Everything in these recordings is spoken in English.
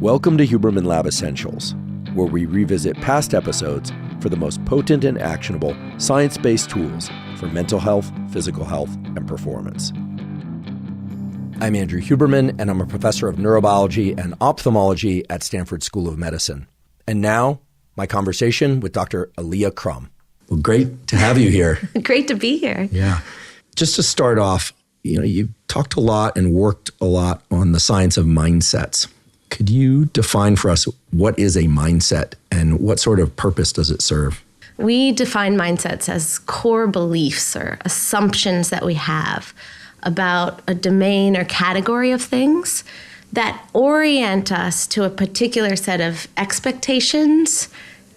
Welcome to Huberman Lab Essentials, where we revisit past episodes for the most potent and actionable science-based tools for mental health, physical health, and performance. I'm Andrew Huberman, and I'm a professor of neurobiology and ophthalmology at Stanford School of Medicine. And now, my conversation with Dr. Alia Crum. Well, great to have you here. Great to be here. Yeah. Just to start off, you've talked a lot and worked a lot on the science of mindsets. Could you define for us what is a mindset and what sort of purpose does it serve? We define mindsets as core beliefs or assumptions that we have about a domain or category of things that orient us to a particular set of expectations,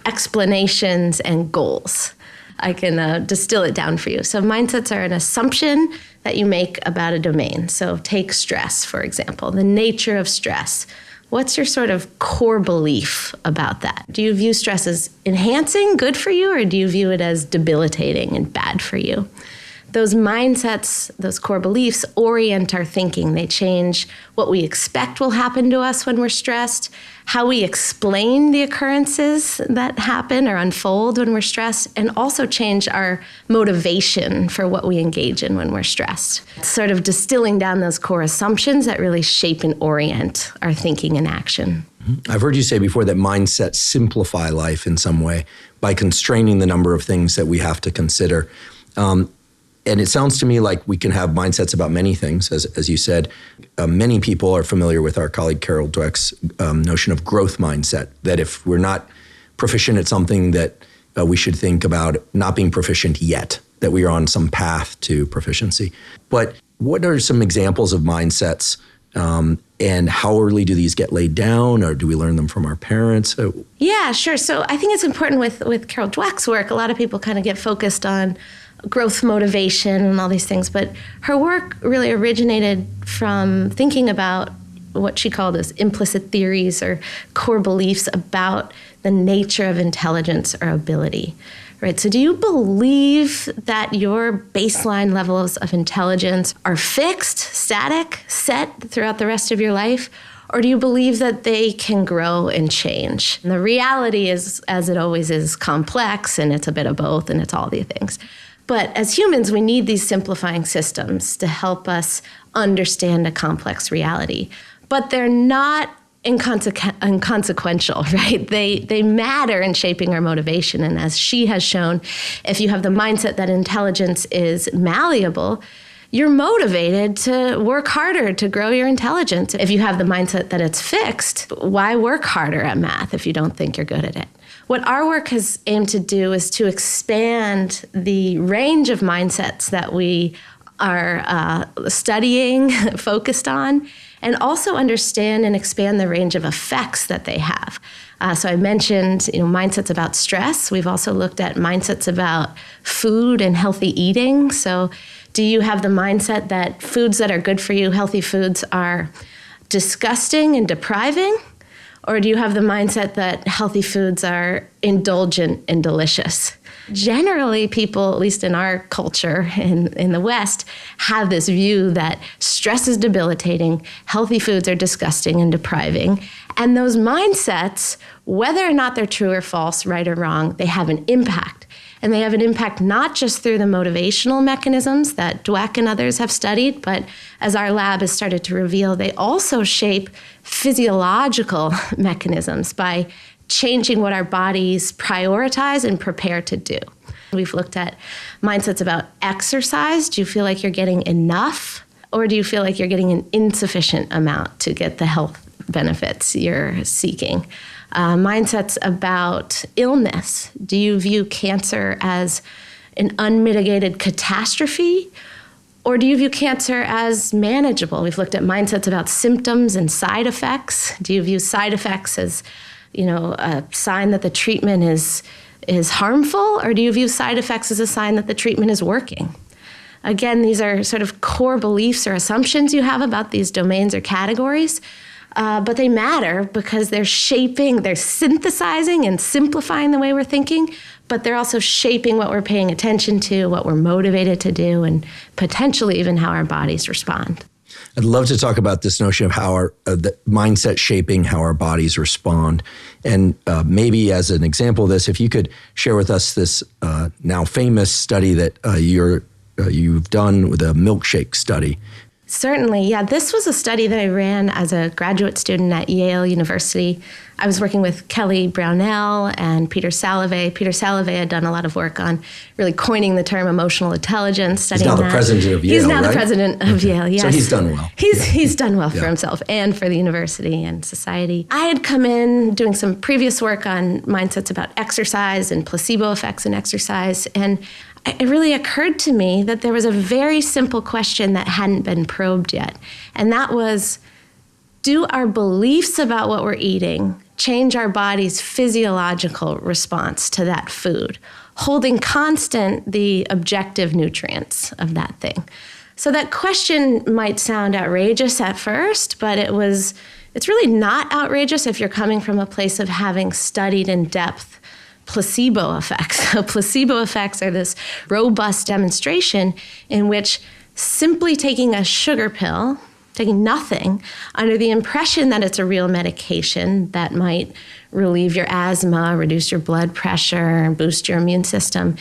explanations, and goals. I can distill it down for you. So mindsets are an assumption that you make about a domain. So take stress, for example, the nature of stress. What's your sort of core belief about that? Do you view stress as enhancing, good for you, or do you view it as debilitating and bad for you? Those mindsets, those core beliefs orient our thinking. They change what we expect will happen to us when we're stressed, how we explain the occurrences that happen or unfold when we're stressed, and also change our motivation for what we engage in when we're stressed. It's sort of distilling down those core assumptions that really shape and orient our thinking and action. I've heard you say before that mindsets simplify life in some way by constraining the number of things that we have to consider. And it sounds to me like we can have mindsets about many things, as you said. Many people are familiar with our colleague Carol Dweck's notion of growth mindset, that if we're not proficient at something that we should think about not being proficient yet, that we are on some path to proficiency. But what are some examples of mindsets and how early do these get laid down, or do we learn them from our parents? Yeah, sure. So I think it's important with Carol Dweck's work. A lot of people kind of get focused on growth motivation and all these things, but her work really originated from thinking about what she called as implicit theories or core beliefs about the nature of intelligence or ability, right? So do you believe that your baseline levels of intelligence are fixed, static, set throughout the rest of your life? Or do you believe that they can grow and change? And the reality is, as it always is, complex, and it's a bit of both, and it's all these things. But as humans, we need these simplifying systems to help us understand a complex reality. But they're not inconsequential, right? They matter in shaping our motivation. And as she has shown, if you have the mindset that intelligence is malleable, you're motivated to work harder to grow your intelligence. If you have the mindset that it's fixed, why work harder at math if you don't think you're good at it? What our work has aimed to do is to expand the range of mindsets that we are studying, focused on, and also understand and expand the range of effects that they have. So I mentioned, mindsets about stress. We've also looked at mindsets about food and healthy eating. So do you have the mindset that foods that are good for you, healthy foods, are disgusting and depriving? Or do you have the mindset that healthy foods are indulgent and delicious? Generally, people, at least in our culture in the West, have this view that stress is debilitating, healthy foods are disgusting and depriving. And those mindsets, whether or not they're true or false, right or wrong, they have an impact. And they have an impact not just through the motivational mechanisms that Dweck and others have studied, but as our lab has started to reveal, they also shape physiological mechanisms by changing what our bodies prioritize and prepare to do. We've looked at mindsets about exercise. Do you feel like you're getting enough, or do you feel like you're getting an insufficient amount to get the health benefits you're seeking? Mindsets about illness. Do you view cancer as an unmitigated catastrophe, or do you view cancer as manageable? We've looked at mindsets about symptoms and side effects. Do you view side effects as, a sign that the treatment is harmful, or do you view side effects as a sign that the treatment is working? Again, these are sort of core beliefs or assumptions you have about these domains or categories. But they matter because they're synthesizing and simplifying the way we're thinking, but they're also shaping what we're paying attention to, what we're motivated to do, and potentially even how our bodies respond. I'd love to talk about this notion of how the mindset shaping how our bodies respond. And maybe as an example of this, if you could share with us this now famous study that you've done with a milkshake study. Certainly. Yeah, this was a study that I ran as a graduate student at Yale University. I was working with Kelly Brownell and Peter Salovey. Peter Salovey had done a lot of work on really coining the term emotional intelligence, studying that. He's now the president of Yale, He's now right? the president of Yale, yes. So he's done well. He's done well for himself and for the university and society. I had come in doing some previous work on mindsets about exercise and placebo effects in exercise, and it really occurred to me that there was a very simple question that hadn't been probed yet. And that was, do our beliefs about what we're eating change our body's physiological response to that food, holding constant the objective nutrients of that thing? So that question might sound outrageous at first, but it's really not outrageous if you're coming from a place of having studied in depth placebo effects. So placebo effects are this robust demonstration in which simply taking a sugar pill, taking nothing, under the impression that it's a real medication that might relieve your asthma, reduce your blood pressure, boost your immune system,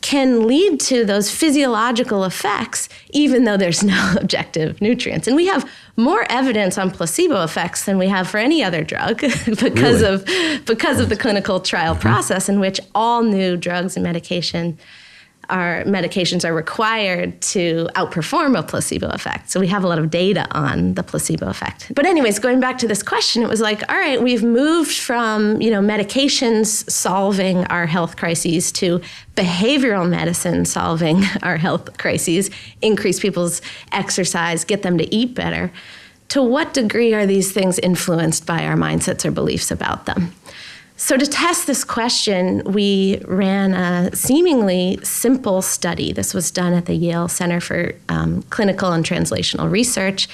can lead to those physiological effects, even though there's no objective nutrients. And we have more evidence on placebo effects than we have for any other drug because of the clinical trial process in which all new drugs and medications are required to outperform a placebo effect. So we have a lot of data on the placebo effect. But anyways, going back to this question, it was like, all right, we've moved from, medications solving our health crises to behavioral medicine solving our health crises, increase people's exercise, get them to eat better. To what degree are these things influenced by our mindsets or beliefs about them? So to test this question, we ran a seemingly simple study. This was done at the Yale Center for Clinical and Translational Research.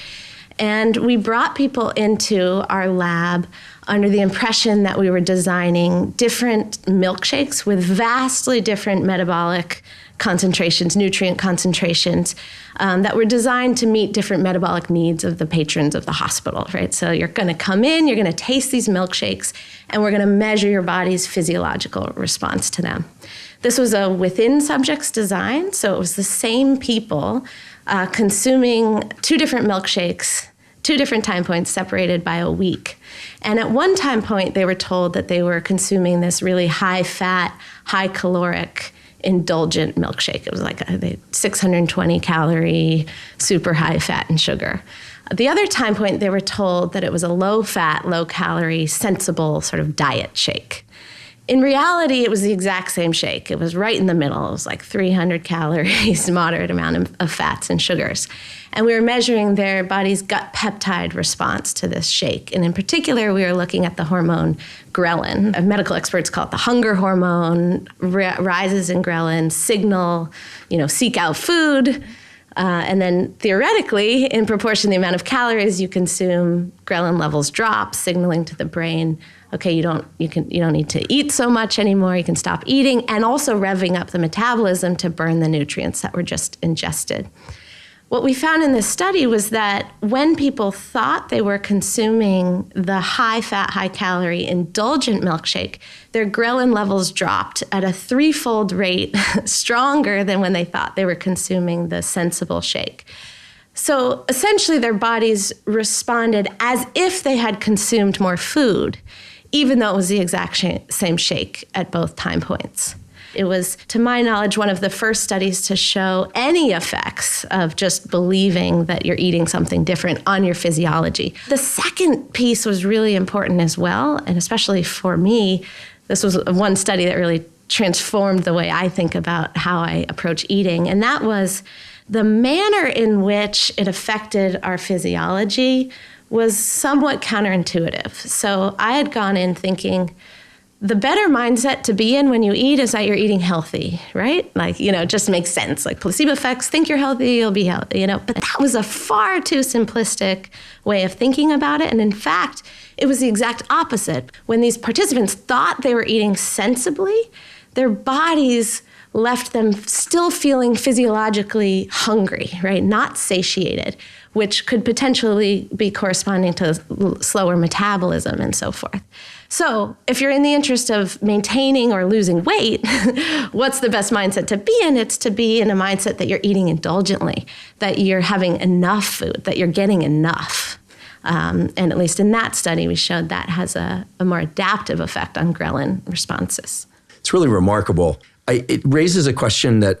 And we brought people into our lab under the impression that we were designing different milkshakes with vastly different metabolic concentrations, nutrient concentrations, that were designed to meet different metabolic needs of the patrons of the hospital, right? So you're going to come in, you're going to taste these milkshakes, and we're going to measure your body's physiological response to them. This was a within subjects design, so it was the same people consuming two different milkshakes, two different time points separated by a week. And at one time point, they were told that they were consuming this really high-fat, high-caloric, indulgent milkshake. It was like a 620 calorie, super high fat and sugar. At the other time point, they were told that it was a low fat, low calorie, sensible sort of diet shake. In reality, it was the exact same shake. It was right in the middle. It was like 300 calories, moderate amount of fats and sugars. And we were measuring their body's gut peptide response to this shake. And in particular, we were looking at the hormone ghrelin. Medical experts call it the hunger hormone. Rises in ghrelin signal, seek out food. And then theoretically, in proportion to the amount of calories you consume, ghrelin levels drop, signaling to the brain, okay, you don't need to eat so much anymore. You can stop eating, and also revving up the metabolism to burn the nutrients that were just ingested. What we found in this study was that when people thought they were consuming the high-fat, high-calorie indulgent milkshake, their ghrelin levels dropped at a threefold rate stronger than when they thought they were consuming the sensible shake. So essentially, their bodies responded as if they had consumed more food, even though it was the exact same shake at both time points. It was, to my knowledge, one of the first studies to show any effects of just believing that you're eating something different on your physiology. The second piece was really important as well, and especially for me, this was one study that really transformed the way I think about how I approach eating, and that was the manner in which it affected our physiology was somewhat counterintuitive. So I had gone in thinking, the better mindset to be in when you eat is that you're eating healthy, right? Like, it just makes sense. Like placebo effects, think you're healthy, you'll be healthy, But that was a far too simplistic way of thinking about it. And in fact, it was the exact opposite. When these participants thought they were eating sensibly, their bodies left them still feeling physiologically hungry, right? Not satiated, which could potentially be corresponding to slower metabolism and so forth. So if you're in the interest of maintaining or losing weight, what's the best mindset to be in? It's to be in a mindset that you're eating indulgently, that you're having enough food, that you're getting enough. And at least in that study, we showed that has a more adaptive effect on ghrelin responses. It's really remarkable. It raises a question that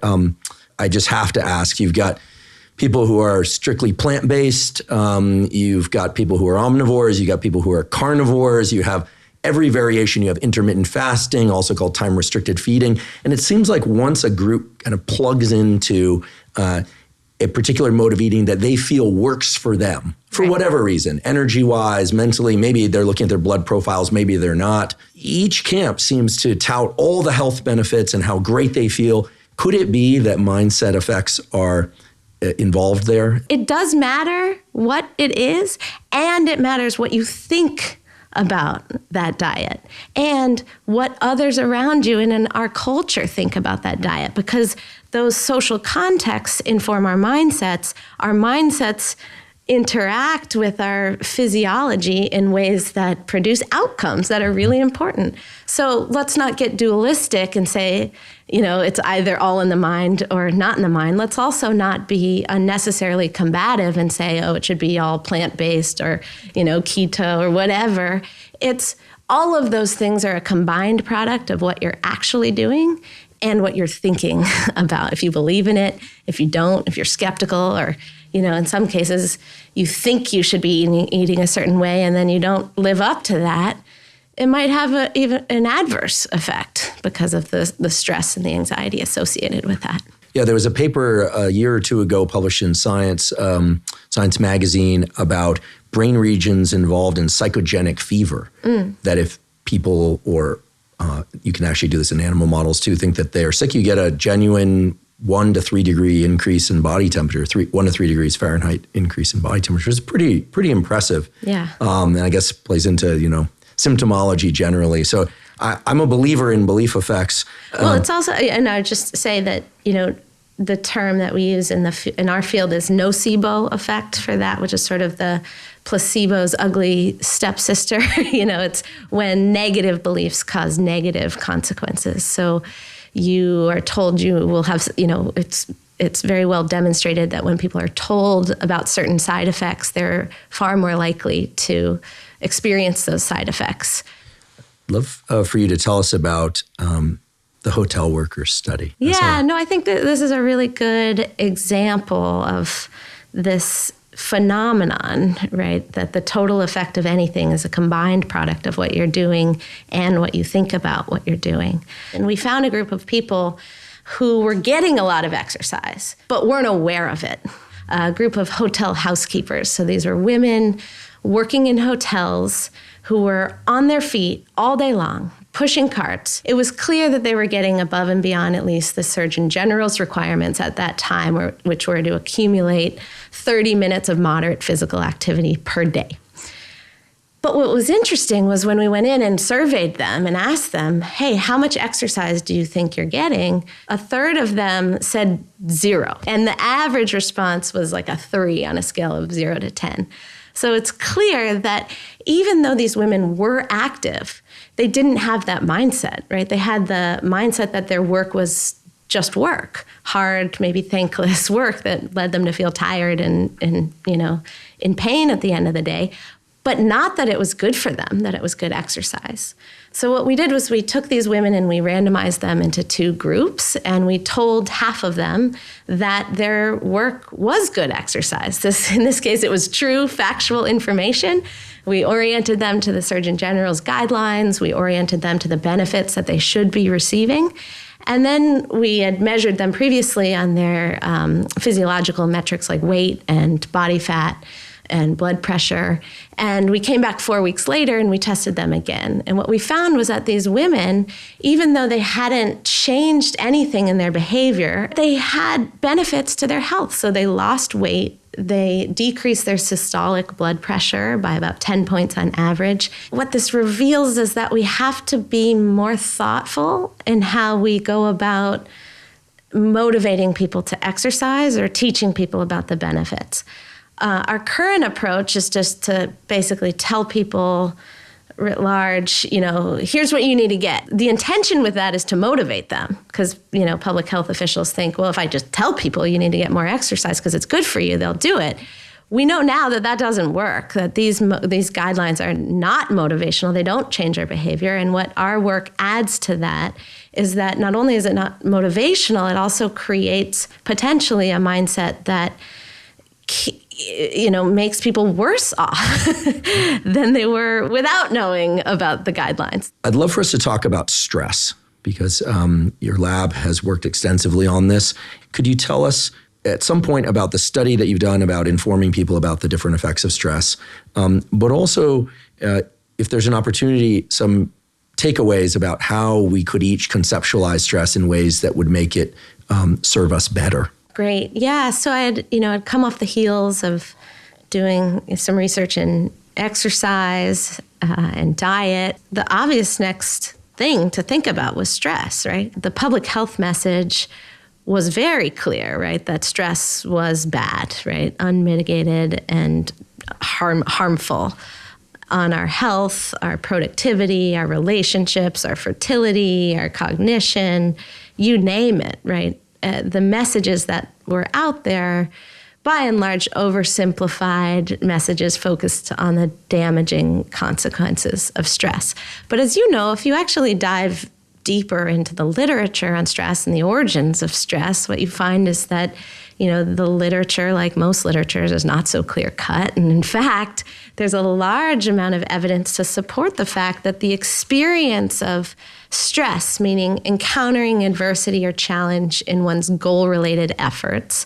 I just have to ask. You've got people who are strictly plant-based. You've got people who are omnivores. You've got people who are carnivores. You have every variation. You have intermittent fasting, also called time-restricted feeding. And it seems like once a group kind of plugs into a particular mode of eating that they feel works for them, for whatever reason, energy-wise, mentally, maybe they're looking at their blood profiles, maybe they're not. Each camp seems to tout all the health benefits and how great they feel. Could it be that mindset effects are involved there? It does matter what it is, and it matters what you think about that diet and what others around you and in our culture think about that diet, because those social contexts inform our mindsets. Our mindsets interact with our physiology in ways that produce outcomes that are really important. So let's not get dualistic and say, it's either all in the mind or not in the mind. Let's also not be unnecessarily combative and say, it should be all plant-based or, keto or whatever. It's all of those things are a combined product of what you're actually doing and what you're thinking about. If you believe in it, if you don't, if you're skeptical, or, in some cases, you think you should be eating a certain way and then you don't live up to that, it might have even an adverse effect because of the stress and the anxiety associated with that. Yeah, there was a paper a year or two ago published in Science magazine about brain regions involved in psychogenic fever. That if people, or you can actually do this in animal models too, think that they're sick, you get a genuine 1 to 3 degree increase in body temperature, 1 to 3 degrees Fahrenheit increase in body temperature. It's pretty impressive. Yeah. And I guess plays into, symptomology generally. So I'm a believer in belief effects. Well, it's also, and I would just say that, the term that we use in our field is nocebo effect for that, which is sort of the placebo's ugly stepsister. It's when negative beliefs cause negative consequences. So you are told you will have, it's very well demonstrated that when people are told about certain side effects, they're far more likely to experience those side effects. I'd love for you to tell us about the hotel workers study. I think that this is a really good example of this phenomenon, right? That the total effect of anything is a combined product of what you're doing and what you think about what you're doing. And we found a group of people who were getting a lot of exercise, but weren't aware of it. A group of hotel housekeepers. So these were women working in hotels who were on their feet all day long, pushing carts. It was clear that they were getting above and beyond at least the Surgeon General's requirements at that time, which were to accumulate 30 minutes of moderate physical activity per day. But what was interesting was when we went in and surveyed them and asked them, hey, how much exercise do you think you're getting? A third of them said 0. And the average response was like a 3 on a scale of 0 to 10. So it's clear that even though these women were active, they didn't have that mindset, right? They had the mindset that their work was just work, hard, maybe thankless work that led them to feel tired and in pain at the end of the day, but not that it was good for them, that it was good exercise. So what we did was we took these women and we randomized them into 2 groups, and we told half of them that their work was good exercise. In this case, it was true, factual information. We oriented them to the Surgeon General's guidelines. We oriented them to the benefits that they should be receiving. And then we had measured them previously on their physiological metrics like weight and body fat, and blood pressure. And we came back 4 weeks later and we tested them again. And what we found was that these women, even though they hadn't changed anything in their behavior, they had benefits to their health. So they lost weight. They decreased their systolic blood pressure by about 10 points on average. What this reveals is that we have to be more thoughtful in how we go about motivating people to exercise or teaching people about the benefits. Our current approach is just to basically tell people writ large, here's what you need to get. The intention with that is to motivate them because, public health officials think, well, if I just tell people you need to get more exercise because it's good for you, they'll do it. We know now that that doesn't work, that these guidelines are not motivational. They don't change our behavior. And what our work adds to that is that not only is it not motivational, it also creates potentially a mindset that makes people worse off than they were without knowing about the guidelines. I'd love for us to talk about stress because your lab has worked extensively on this. Could you tell us at some point about the study that you've done about informing people about the different effects of stress, but also if there's an opportunity, some takeaways about how we could each conceptualize stress in ways that would make it serve us better? Great. Yeah. So I'd come off the heels of doing some research in exercise and diet. The obvious next thing to think about was stress, right? The public health message was very clear, right? That stress was bad, right? Unmitigated and harmful on our health, our productivity, our relationships, our fertility, our cognition, you name it, right? The messages that were out there, by and large, oversimplified messages focused on the damaging consequences of stress. But as you know, if you actually dive deeper into the literature on stress and the origins of stress, what you find is that, the literature, like most literatures, is not so clear-cut. And in fact, there's a large amount of evidence to support the fact that the experience of stress, meaning encountering adversity or challenge in one's goal-related efforts,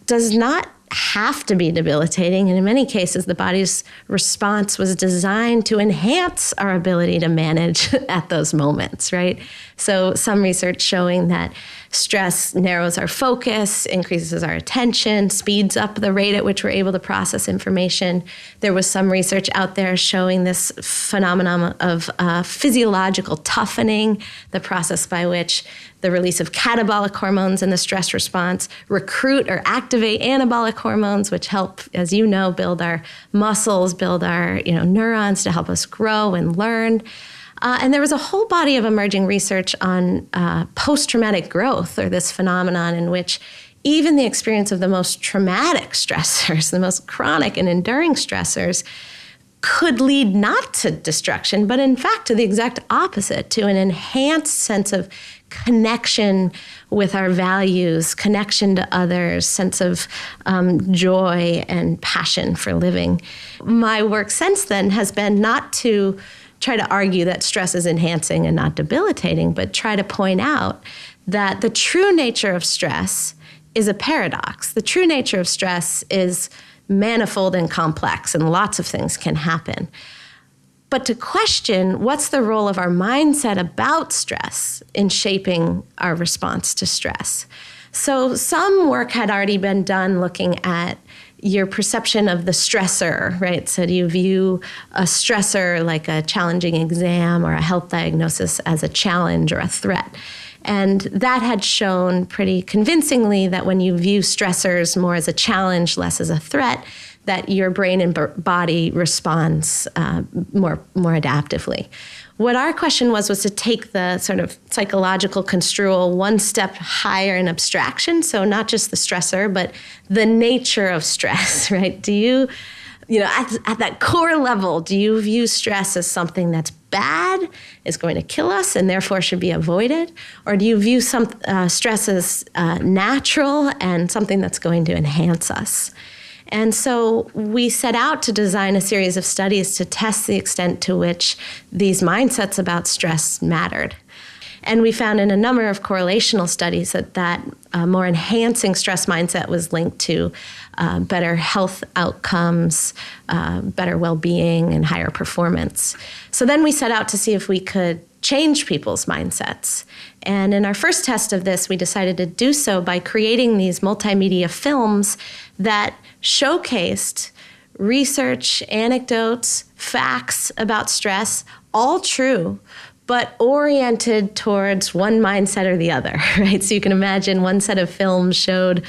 does not have to be debilitating. And in many cases, the body's response was designed to enhance our ability to manage at those moments, right? So some research showing that stress narrows our focus, increases our attention, speeds up the rate at which we're able to process information. There was some research out there showing this phenomenon of physiological toughening, the process by which the release of catabolic hormones in the stress response recruit or activate anabolic hormones, which help, as you know, build our muscles, build our neurons to help us grow and learn. And there was a whole body of emerging research on post-traumatic growth, or this phenomenon in which even the experience of the most traumatic stressors, the most chronic and enduring stressors, could lead not to destruction, but in fact to the exact opposite, to an enhanced sense of connection with our values, connection to others, sense of joy and passion for living. My work since then has been not to try to argue that stress is enhancing and not debilitating, but try to point out that the true nature of stress is a paradox. The true nature of stress is manifold and complex, and lots of things can happen. But to question what's the role of our mindset about stress in shaping our response to stress. So some work had already been done looking at your perception of the stressor, right? So do you view a stressor like a challenging exam or a health diagnosis as a challenge or a threat? And that had shown pretty convincingly that when you view stressors more as a challenge, less as a threat, that your brain and body responds more adaptively. What our question was to take the sort of psychological construal one step higher in abstraction. So not just the stressor, but the nature of stress, right? Do you, at that core level, do you view stress as something that's bad, is going to kill us, and therefore should be avoided? Or do you view some stress as natural and something that's going to enhance us? And so we set out to design a series of studies to test the extent to which these mindsets about stress mattered. And we found in a number of correlational studies that more enhancing stress mindset was linked to better health outcomes, better well-being, and higher performance. So then we set out to see if we could change people's mindsets. And in our first test of this, we decided to do so by creating these multimedia films that showcased research, anecdotes, facts about stress, all true, but oriented towards one mindset or the other, right? So you can imagine one set of films showed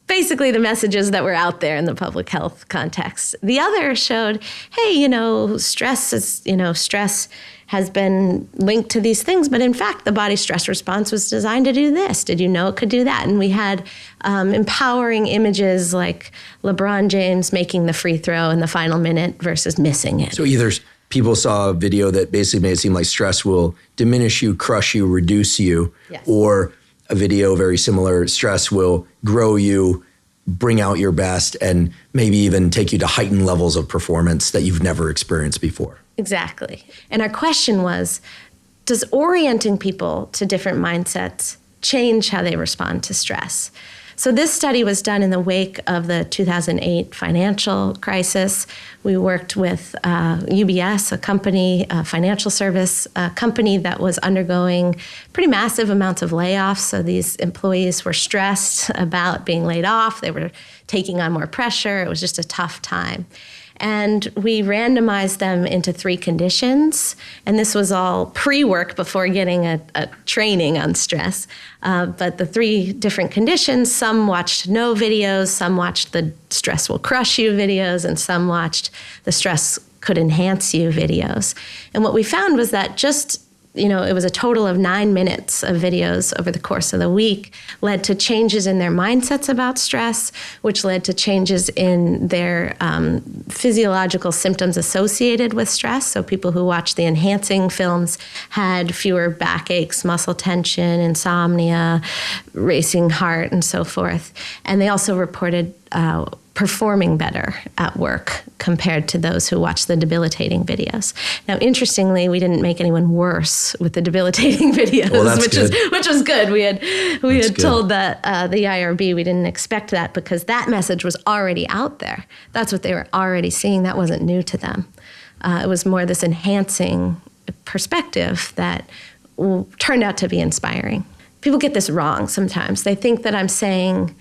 basically the messages that were out there in the public health context. The other showed, hey, stress has been linked to these things, but in fact, the body stress response was designed to do this. Did you know it could do that? And we had empowering images like LeBron James making the free throw in the final minute versus missing it. So either people saw a video that basically made it seem like stress will diminish you, crush you, reduce you, yes. Or a video very similar, stress will grow you, bring out your best, and maybe even take you to heightened levels of performance that you've never experienced before. Exactly. And our question was, does orienting people to different mindsets change how they respond to stress? So this study was done in the wake of the 2008 financial crisis. We worked with UBS, a financial service company that was undergoing pretty massive amounts of layoffs. So these employees were stressed about being laid off. They were taking on more pressure. It was just a tough time. And we randomized them into 3 conditions. And this was all pre-work before getting a training on stress. But the 3 different conditions, some watched no videos, some watched the stress will crush you videos, and some watched the stress could enhance you videos. And what we found was that just it was a total of 9 minutes of videos over the course of the week, led to changes in their mindsets about stress, which led to changes in their physiological symptoms associated with stress. So people who watched the enhancing films had fewer backaches, muscle tension, insomnia, racing heart, and so forth. And they also reported performing better at work compared to those who watched the debilitating videos. Now, interestingly, we didn't make anyone worse with the debilitating videos, which was good. We had told that the IRB we didn't expect that because that message was already out there. That's what they were already seeing. That wasn't new to them. It was more this enhancing perspective that turned out to be inspiring. People get this wrong sometimes. They think that I'm saying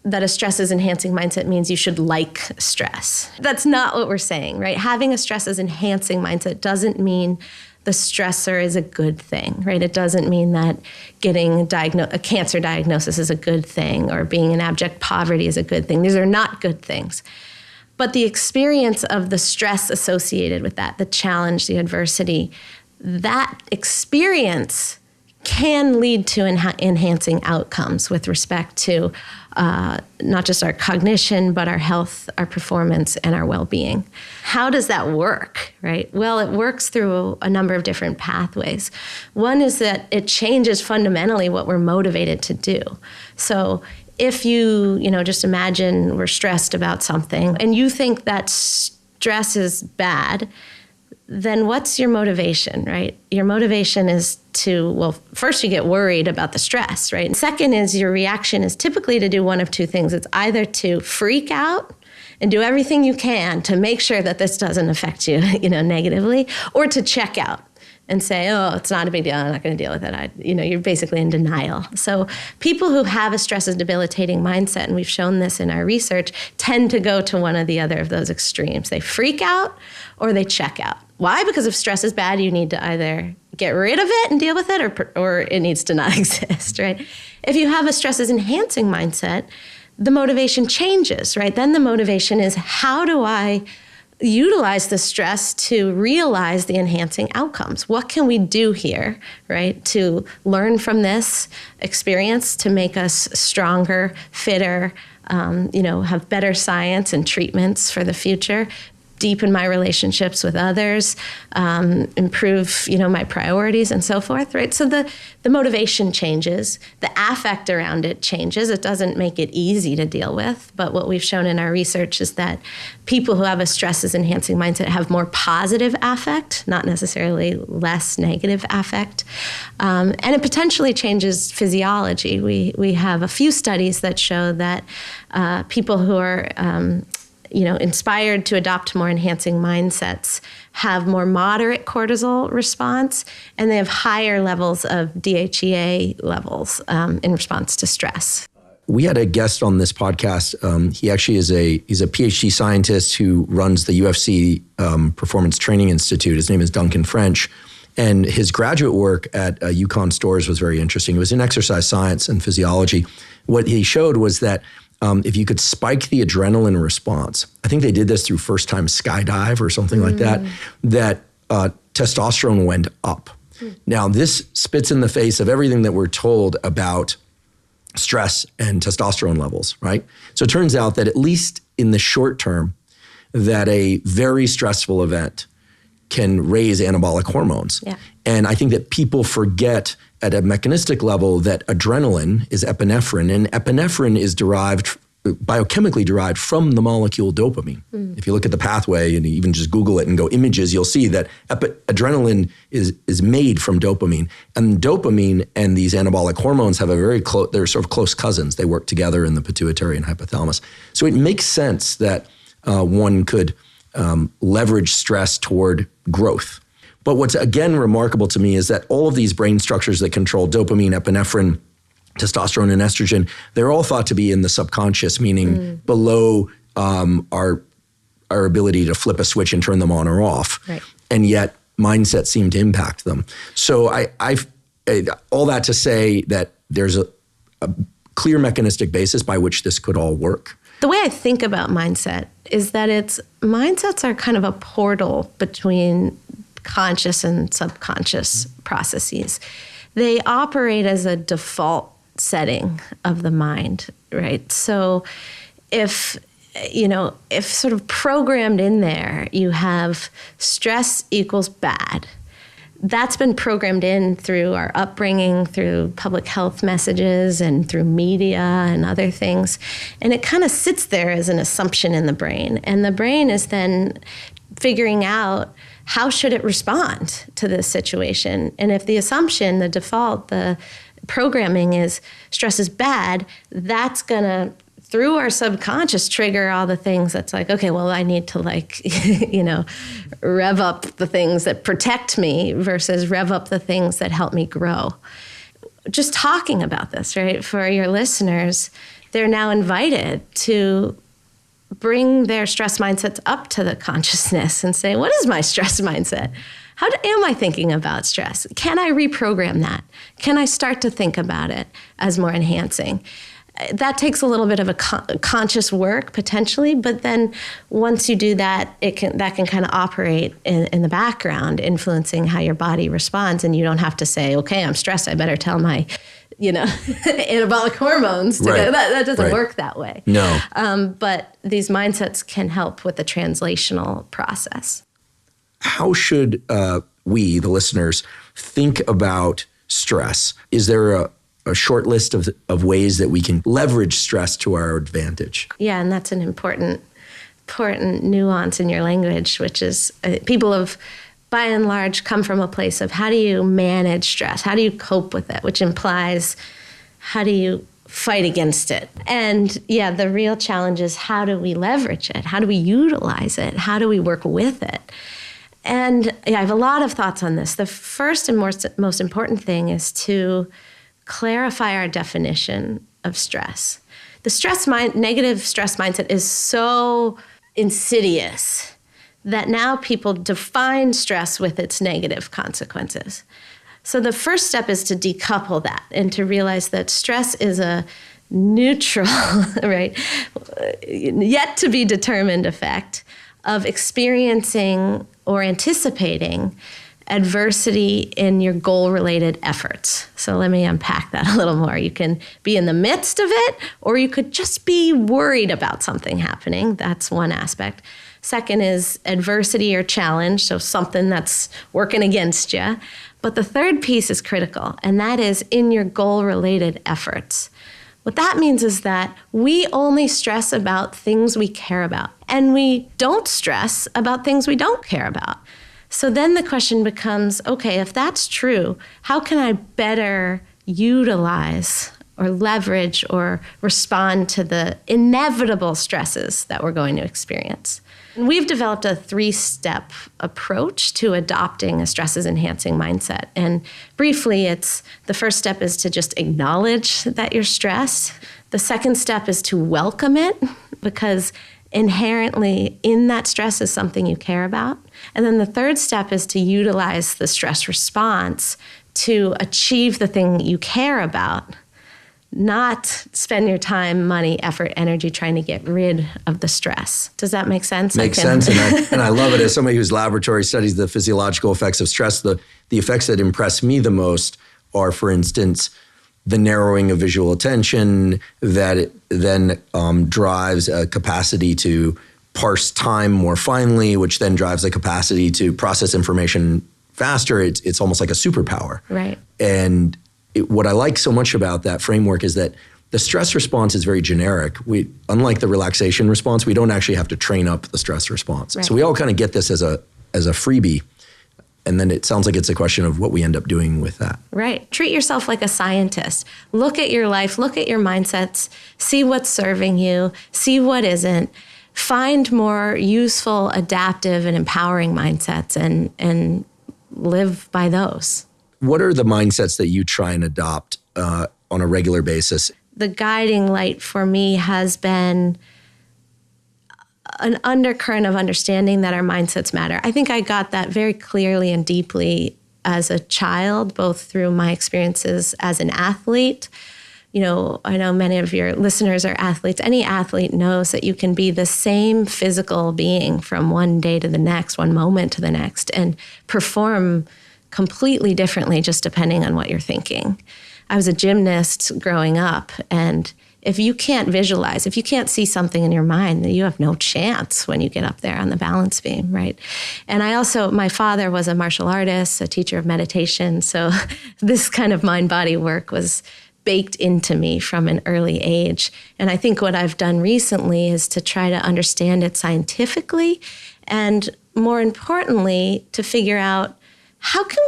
that a stress is enhancing mindset means you should like stress. That's not what we're saying, right? Having a stress is enhancing mindset doesn't mean the stressor is a good thing, right? It doesn't mean that getting a cancer diagnosis is a good thing or being in abject poverty is a good thing. These are not good things. But the experience of the stress associated with that, the challenge, the adversity, that experience can lead to enhancing outcomes with respect to not just our cognition, but our health, our performance, and our well-being. How does that work, right? Well, it works through a number of different pathways. One is that it changes fundamentally what we're motivated to do. So if you just imagine we're stressed about something and you think that stress is bad, then what's your motivation, right? Your motivation is first you get worried about the stress, right? And second is your reaction is typically to do one of 2 things. It's either to freak out and do everything you can to make sure that this doesn't affect you, negatively, or to check out and say, oh, it's not a big deal, I'm not going to deal with it. You're basically in denial. So people who have a stress is debilitating mindset, and we've shown this in our research, tend to go to one or the other of those extremes. They freak out or they check out. Why? Because if stress is bad, you need to either get rid of it and deal with it or it needs to not exist, right? If you have a stress is enhancing mindset, the motivation changes, right? Then the motivation is, how do I utilize the stress to realize the enhancing outcomes? What can we do here, right, to learn from this experience to make us stronger, fitter, have better science and treatments for the future? deepen my relationships with others, improve, my priorities and so forth, right? So the motivation changes, the affect around it changes. It doesn't make it easy to deal with, but what we've shown in our research is that people who have a stress-enhancing mindset have more positive affect, not necessarily less negative affect, and it potentially changes physiology. We have a few studies that show that people who are inspired to adopt more enhancing mindsets have more moderate cortisol response, and they have higher levels of DHEA levels in response to stress. We had a guest on this podcast. He actually he's a PhD scientist who runs the UFC Performance Training Institute. His name is Duncan French. And his graduate work at UConn Storrs was very interesting. It was in exercise science and physiology. What he showed was that if you could spike the adrenaline response, I think they did this through first-time skydive or something like that, that testosterone went up. Now, this spits in the face of everything that we're told about stress and testosterone levels, right? So it turns out that at least in the short term, that a very stressful event can raise anabolic hormones. Yeah. And I think that people forget at a mechanistic level that adrenaline is epinephrine, and epinephrine is biochemically derived from the molecule dopamine. If you look at the pathway and you even just Google it and go images, you'll see that adrenaline is made from dopamine. And dopamine and these anabolic hormones have they're sort of close cousins. They work together in the pituitary and hypothalamus. So it makes sense that one could leverage stress toward growth. But what's again remarkable to me is that all of these brain structures that control dopamine, epinephrine, testosterone, and estrogen, they're all thought to be in the subconscious, meaning below our ability to flip a switch and turn them on or off. Right. And yet mindset seemed to impact them. So I've all that to say that there's a clear mechanistic basis by which this could all work. The way I think about mindset is that mindsets are kind of a portal between conscious and subconscious processes. They operate as a default setting of the mind, right? So if sort of programmed in there, you have stress equals bad. That's been programmed in through our upbringing, through public health messages and through media and other things. And it kind of sits there as an assumption in the brain. And the brain is then figuring out how should it respond to this situation. And if the assumption, the default, the programming is stress is bad, that's going to, through our subconscious, trigger all the things that's like, okay, well, I need to rev up the things that protect me versus rev up the things that help me grow. Just talking about this, right, for your listeners, they're now invited to bring their stress mindsets up to the consciousness and say, what is my stress mindset? How am I thinking about stress? Can I reprogram that? Can I start to think about it as more enhancing? That takes a little bit of a conscious work potentially, but then once you do that, that can kind of operate in the background, influencing how your body responds, and you don't have to say, okay, I'm stressed, I better tell my anabolic hormones. That doesn't work that way. No. But these mindsets can help with the translational process. How should we, the listeners, think about stress? Is there a short list of ways that we can leverage stress to our advantage? Yeah, and that's an important nuance in your language, which is people have, by and large, come from a place of how do you manage stress? How do you cope with it? Which implies how do you fight against it? And yeah, the real challenge is how do we leverage it? How do we utilize it? How do we work with it? And yeah, I have a lot of thoughts on this. The first and most important thing is to clarify our definition of stress. The negative stress mindset is so insidious that now people define stress with its negative consequences. So the first step is to decouple that and to realize that stress is a neutral, right, yet to be determined effect of experiencing or anticipating adversity in your goal-related efforts. So let me unpack that a little more. You can be in the midst of it, or you could just be worried about something happening. That's one aspect. Second is adversity or challenge, so something that's working against you. But the third piece is critical, and that is in your goal-related efforts. What that means is that we only stress about things we care about, and we don't stress about things we don't care about. So then the question becomes, okay, if that's true, how can I better utilize or leverage or respond to the inevitable stresses that we're going to experience? And we've developed a 3-step approach to adopting a stresses-enhancing mindset. And briefly, the first step is to just acknowledge that you're stressed. The second step is to welcome it, because inherently in that stress is something you care about. And then the third step is to utilize the stress response to achieve the thing you care about, not spend your time, money, effort, energy trying to get rid of the stress. Does that make sense? Makes sense. And I love it. As somebody whose laboratory studies the physiological effects of stress, the effects that impress me the most are, for instance, the narrowing of visual attention, that it then drives a capacity to parse time more finely, which then drives a capacity to process information faster. It's almost like a superpower. Right. And what I like so much about that framework is that the stress response is very generic. Unlike the relaxation response, we don't actually have to train up the stress response. Right. So we all kind of get this as a freebie. And then it sounds like it's a question of what we end up doing with that. Right. Treat yourself like a scientist. Look at your life, look at your mindsets, see what's serving you, see what isn't. Find more useful, adaptive, and empowering mindsets and live by those. What are the mindsets that you try and adopt on a regular basis? The guiding light for me has been an undercurrent of understanding that our mindsets matter. I think I got that very clearly and deeply as a child, both through my experiences as an athlete. You know, I know many of your listeners are athletes. Any athlete knows that you can be the same physical being from one day to the next, one moment to the next, and perform completely differently just depending on what you're thinking. I was a gymnast growing up, and if you can't visualize, if you can't see something in your mind, then you have no chance when you get up there on the balance beam, right? And my father was a martial artist, a teacher of meditation, so this kind of mind-body work was baked into me from an early age. And I think what I've done recently is to try to understand it scientifically, and more importantly, to figure out how can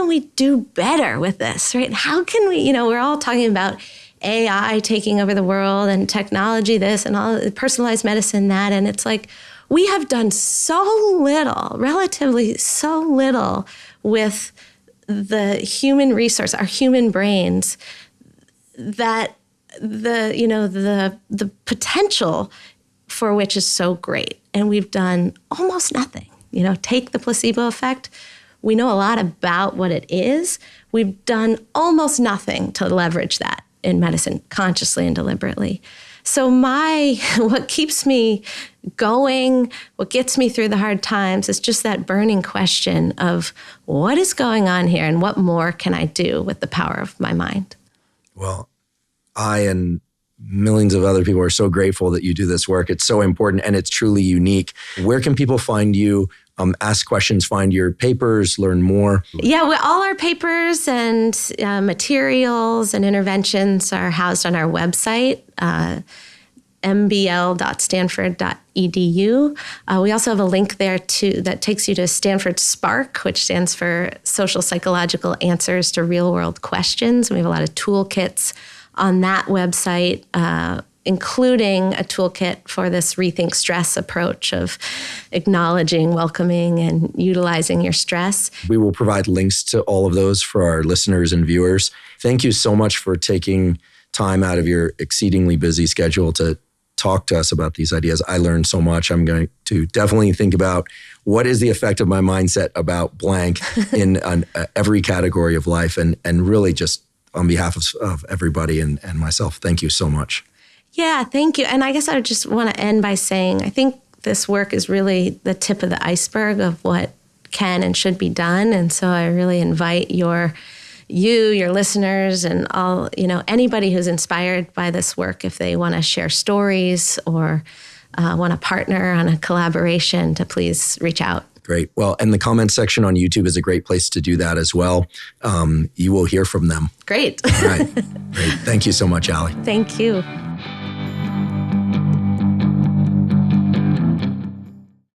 we do better with this, right? How can we, we're all talking about AI taking over the world and technology this and all, personalized medicine that, and it's like we have done so little, relatively so little with the human resource, our human brains, that the potential for which is so great, and we've done almost nothing. Take the placebo effect. We know a lot about what it is. We've done almost nothing to leverage that in medicine, consciously and deliberately. So what keeps me going, what gets me through the hard times is just that burning question of what is going on here and what more can I do with the power of my mind? Well, I and millions of other people are so grateful that you do this work. It's so important and it's truly unique. Where can people find you? Ask questions, find your papers, learn more? Yeah, all our papers and materials and interventions are housed on our website, mbl.stanford.edu. We also have a link there that takes you to Stanford Spark, which stands for Social Psychological Answers to Real World Questions. We have a lot of toolkits on that website, including a toolkit for this Rethink Stress approach of acknowledging, welcoming, and utilizing your stress. We will provide links to all of those for our listeners and viewers. Thank you so much for taking time out of your exceedingly busy schedule to talk to us about these ideas. I learned so much. I'm going to definitely think about what is the effect of my mindset about blank in every category of life, and really just on behalf of everybody and myself, thank you so much. Yeah, thank you. And I guess I just want to end by saying, I think this work is really the tip of the iceberg of what can and should be done. And so I really invite your listeners and all, anybody who's inspired by this work, if they want to share stories or want to partner on a collaboration, to please reach out. Great. Well, and the comment section on YouTube is a great place to do that as well. You will hear from them. Great. All right. Great. Thank you so much, Ali. Thank you.